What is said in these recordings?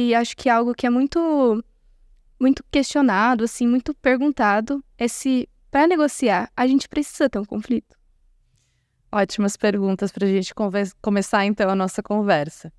E acho que algo que é muito, muito questionado, assim, muito perguntado, é se, para negociar, a gente precisa ter um conflito. Ótimas perguntas para a gente começar, então, a nossa conversa.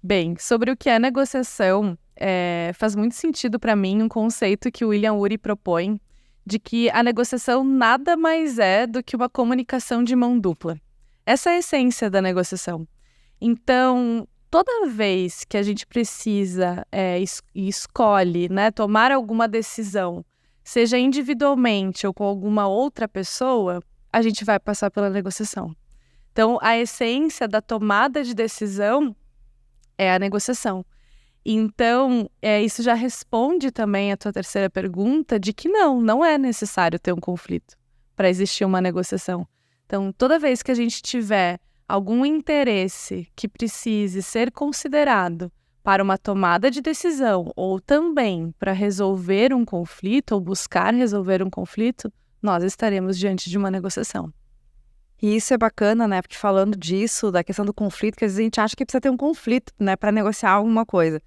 Bem, sobre o que é negociação, faz muito sentido para mim um conceito que o William Ury propõe de que a negociação nada mais é do que uma comunicação de mão dupla. Essa é a essência da negociação. Então, toda vez que a gente precisa e escolhe, né, tomar alguma decisão, seja individualmente ou com alguma outra pessoa, a gente vai passar pela negociação. Então, a essência da tomada de decisão é a negociação. Então, isso já responde também a tua terceira pergunta de que não é necessário ter um conflito para existir uma negociação. Então, toda vez que a gente tiver algum interesse que precise ser considerado para uma tomada de decisão ou também para resolver um conflito ou buscar resolver um conflito, nós estaremos diante de uma negociação. E isso é bacana, né? Porque falando disso, da questão do conflito, que às vezes a gente acha que precisa ter um conflito, né, para negociar alguma coisa.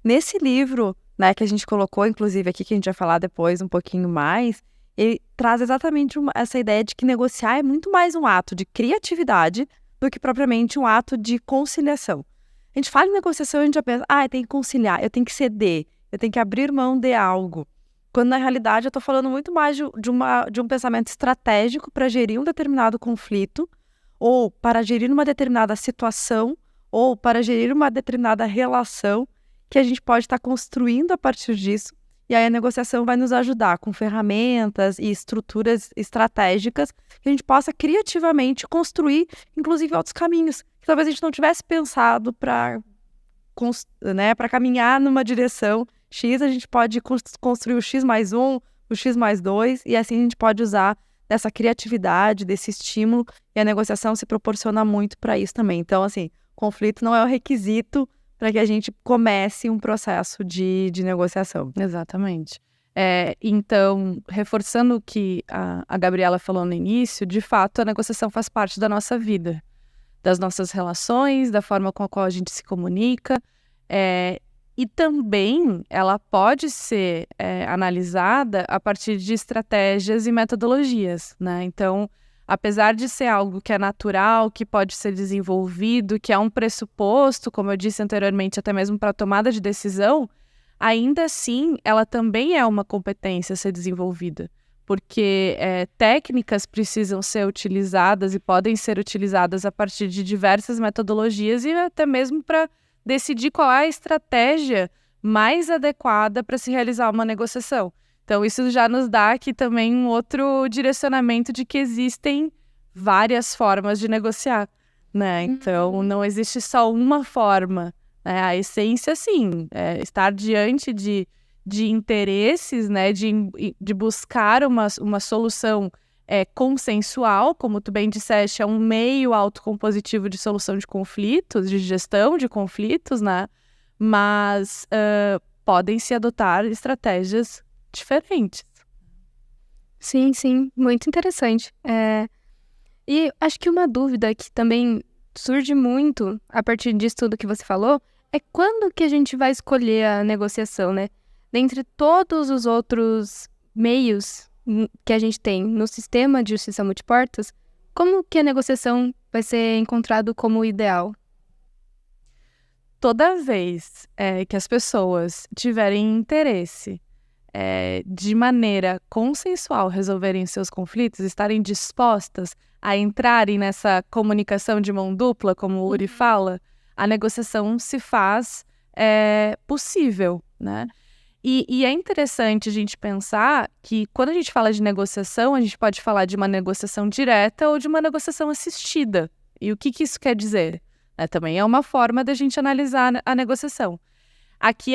Nesse livro, né, que a gente colocou, inclusive, aqui, que a gente vai falar depois um pouquinho mais, ele traz exatamente essa ideia de que negociar é muito mais um ato de criatividade do que propriamente um ato de conciliação. A gente fala em negociação e a gente já pensa, eu tenho que conciliar, eu tenho que ceder, eu tenho que abrir mão de algo. Quando, na realidade, eu estou falando muito mais de um pensamento estratégico para gerir um determinado conflito, ou para gerir uma determinada situação, ou para gerir uma determinada relação que a gente pode estar construindo a partir disso. E aí a negociação vai nos ajudar com ferramentas e estruturas estratégicas que a gente possa criativamente construir, inclusive, outros caminhos que talvez a gente não tivesse pensado para caminhar numa direção X. A gente pode construir o X mais 1, o X mais 2, e assim a gente pode usar dessa criatividade, desse estímulo, e a negociação se proporciona muito para isso também. Então, assim, conflito não é o requisito para que a gente comece um processo de negociação. Exatamente. Então, reforçando o que a Gabriela falou no início, de fato, a negociação faz parte da nossa vida, das nossas relações, da forma com a qual a gente se comunica, e também ela pode ser analisada a partir de estratégias e metodologias, né? Então, apesar de ser algo que é natural, que pode ser desenvolvido, que é um pressuposto, como eu disse anteriormente, até mesmo para a tomada de decisão, ainda assim, ela também é uma competência a ser desenvolvida, porque técnicas precisam ser utilizadas e podem ser utilizadas a partir de diversas metodologias e até mesmo para decidir qual é a estratégia mais adequada para se realizar uma negociação. Então, isso já nos dá aqui também um outro direcionamento de que existem várias formas de negociar, né? Então, não existe só uma forma, né? A essência, sim, é estar diante de interesses, né? De buscar uma solução consensual, como tu bem disseste, é um meio autocompositivo de solução de conflitos, de gestão de conflitos, né? Mas podem se adotar estratégias diferentes. Sim, muito interessante. E acho que uma dúvida que também surge muito a partir disso tudo que você falou é quando que a gente vai escolher a negociação, né? Dentre todos os outros meios que a gente tem no sistema de justiça multiportas, como que a negociação vai ser encontrado como ideal? Toda vez que as pessoas tiverem interesse de maneira consensual resolverem seus conflitos, estarem dispostas a entrarem nessa comunicação de mão dupla, como o Ury fala, a negociação se faz possível, né? E é interessante a gente pensar que quando a gente fala de negociação, a gente pode falar de uma negociação direta ou de uma negociação assistida. E o que isso quer dizer? Também é uma forma da gente analisar a negociação. Aqui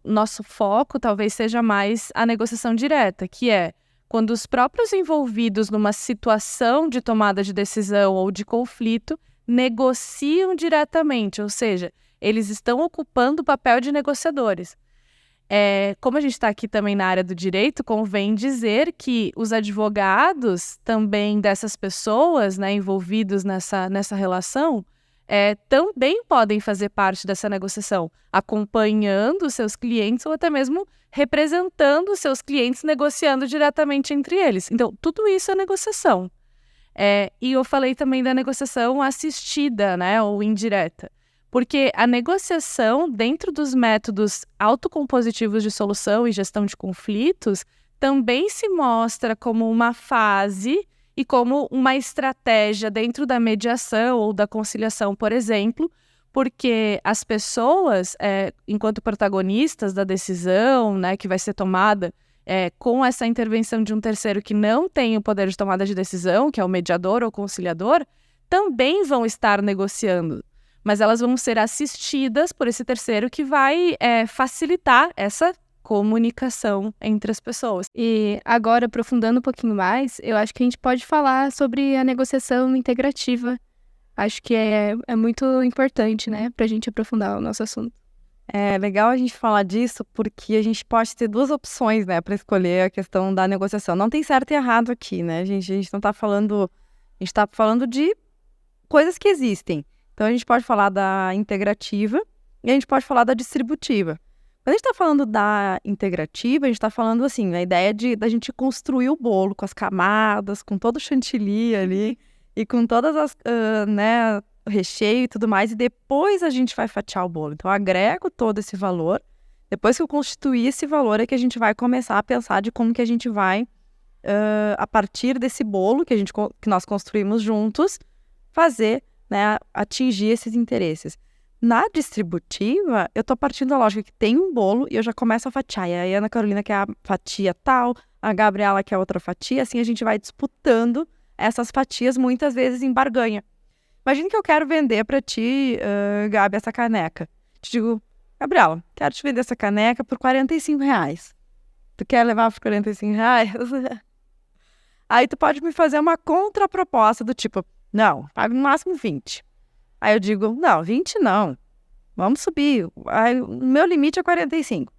nosso foco talvez seja mais a negociação direta, que é quando os próprios envolvidos numa situação de tomada de decisão ou de conflito negociam diretamente, ou seja, eles estão ocupando o papel de negociadores. Como a gente está aqui também na área do direito, convém dizer que os advogados também dessas pessoas, né, envolvidos nessa relação, também podem fazer parte dessa negociação, acompanhando seus clientes ou até mesmo representando seus clientes, negociando diretamente entre eles. Então, tudo isso é negociação. E eu falei também da negociação assistida, né, ou indireta. Porque a negociação, dentro dos métodos autocompositivos de solução e gestão de conflitos, também se mostra como uma fase e como uma estratégia dentro da mediação ou da conciliação, por exemplo, porque as pessoas, enquanto protagonistas da decisão, né, que vai ser tomada com essa intervenção de um terceiro que não tem o poder de tomada de decisão, que é o mediador ou conciliador, também vão estar negociando. Mas elas vão ser assistidas por esse terceiro que vai facilitar essa comunicação entre as pessoas. E agora, aprofundando um pouquinho mais, eu acho que a gente pode falar sobre a negociação integrativa. Acho que é muito importante, né, pra gente aprofundar o nosso assunto. É legal a gente falar disso porque a gente pode ter duas opções, né, para escolher a questão da negociação. Não tem certo e errado aqui, né, gente? A gente não tá falando... A gente tá falando de coisas que existem. Então, a gente pode falar da integrativa e a gente pode falar da distributiva. Quando a gente está falando da integrativa, a gente está falando, assim, a ideia da gente construir o bolo com as camadas, com todo o chantilly ali e com todas as, né, recheio e tudo mais, e depois a gente vai fatiar o bolo. Então, eu agrego todo esse valor. Depois que eu constituir esse valor é que a gente vai começar a pensar de como que a gente vai, a partir desse bolo que nós construímos juntos, fazer, né, atingir esses interesses. Na distributiva, eu tô partindo da lógica que tem um bolo e eu já começo a fatiar. E aí a Ana Carolina quer a fatia tal, a Gabriela quer outra fatia, assim a gente vai disputando essas fatias, muitas vezes em barganha. Imagina que eu quero vender para ti, Gabi, essa caneca. Te digo, Gabriela, quero te vender essa caneca por R$45. Tu quer levar por R$45? Aí tu pode me fazer uma contraproposta do tipo, não, pago no máximo 20. Aí eu digo, não, 20 não. Vamos subir. Aí, o meu limite é 45.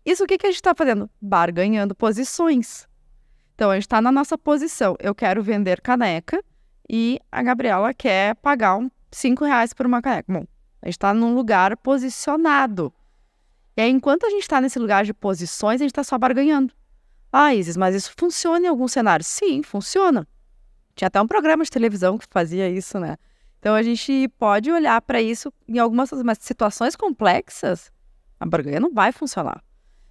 Isso o que a gente está fazendo? Barganhando posições. Então, a gente está na nossa posição. Eu quero vender caneca e a Gabriela quer pagar R$5 por uma caneca. Bom, a gente está num lugar posicionado. E aí, enquanto a gente está nesse lugar de posições, a gente está só barganhando. Ah, Isis, mas isso funciona em alguns cenários? Sim, funciona. Tinha até um programa de televisão que fazia isso, né? Então, a gente pode olhar para isso em algumas situações complexas, a barganha não vai funcionar.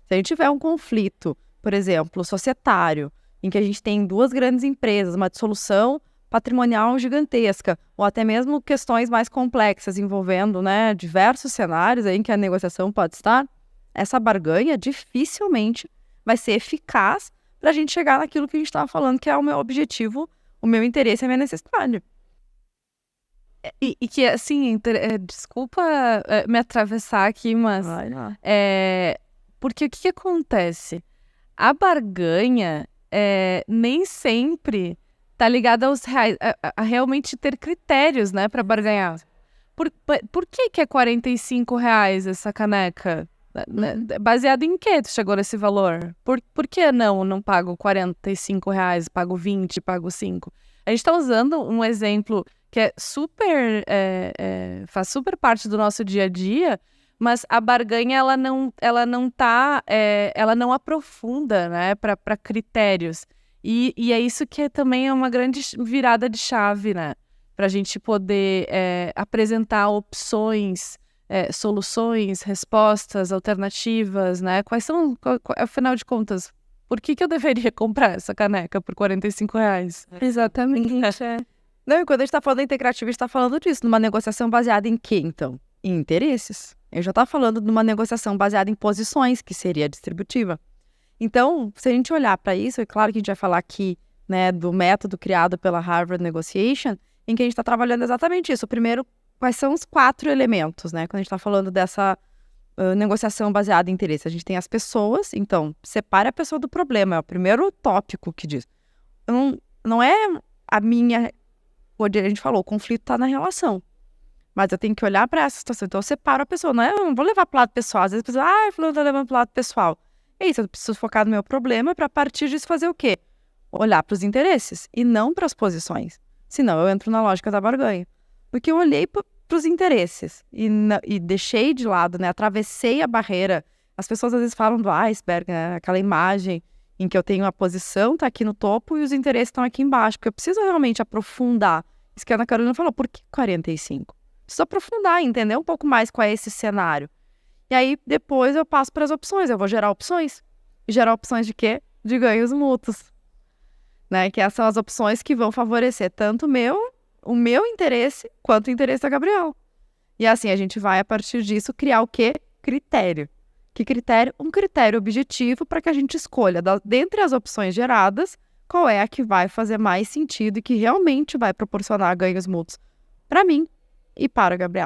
Se a gente tiver um conflito, por exemplo, societário, em que a gente tem duas grandes empresas, uma dissolução patrimonial gigantesca, ou até mesmo questões mais complexas envolvendo, né, diversos cenários aí em que a negociação pode estar, essa barganha dificilmente vai ser eficaz para a gente chegar naquilo que a gente estava falando, que é o meu objetivo, o meu interesse e a minha necessidade. E que, assim, desculpa me atravessar aqui, mas... Porque o que acontece? A barganha nem sempre tá ligada aos reais, a realmente ter critérios, né, para barganhar. Por que é R$45 essa caneca? Baseado em que tu chegou nesse valor? Por que não pago R$45, pago 20, pago 5? A gente está usando um exemplo que é super, faz super parte do nosso dia a dia, mas a barganha ela não aprofunda, né, para critérios. E é isso que também é uma grande virada de chave, né, para a gente poder apresentar opções, soluções, respostas, alternativas, né? Afinal de contas, por que eu deveria comprar essa caneca por R$45? Exatamente. Não, e quando a gente está falando da integrativa, a gente está falando disso, numa negociação baseada em quê, então? Em interesses. Eu já estava falando de uma negociação baseada em posições, que seria a distributiva. Então, se a gente olhar para isso, é claro que a gente vai falar aqui, né, do método criado pela Harvard Negotiation, em que a gente está trabalhando exatamente isso. Primeiro, quais são os 4 elementos, né? Quando a gente está falando dessa negociação baseada em interesse. A gente tem as pessoas, então, separe a pessoa do problema. É o primeiro tópico que diz. Não é a minha... Onde a gente falou, o conflito está na relação. Mas eu tenho que olhar para essa situação. Então, eu separo a pessoa. Eu não vou levar para o lado pessoal. Às vezes a pessoa, fulano está levando para o lado pessoal. É isso, eu preciso focar no meu problema para, a partir disso, fazer o quê? Olhar para os interesses e não para as posições. Senão, eu entro na lógica da barganha. Porque eu olhei para os interesses e deixei de lado, né? Atravessei a barreira. As pessoas às vezes falam do iceberg, né? Aquela imagem em que eu tenho a posição, tá aqui no topo, e os interesses estão aqui embaixo, porque eu preciso realmente aprofundar. Isso que a Ana Carolina falou, por que 45? Preciso aprofundar, entender um pouco mais qual é esse cenário. E aí, depois eu passo para as opções, eu vou gerar opções. E gerar opções de quê? De ganhos mútuos. Né? Que essas são as opções que vão favorecer tanto o meu interesse, quanto o interesse da Gabriela. E assim, a gente vai, a partir disso, criar o quê? Critério. Que critério? Um critério objetivo para que a gente escolha, dentre as opções geradas, qual é a que vai fazer mais sentido e que realmente vai proporcionar ganhos mútuos para mim e para a Gabriela.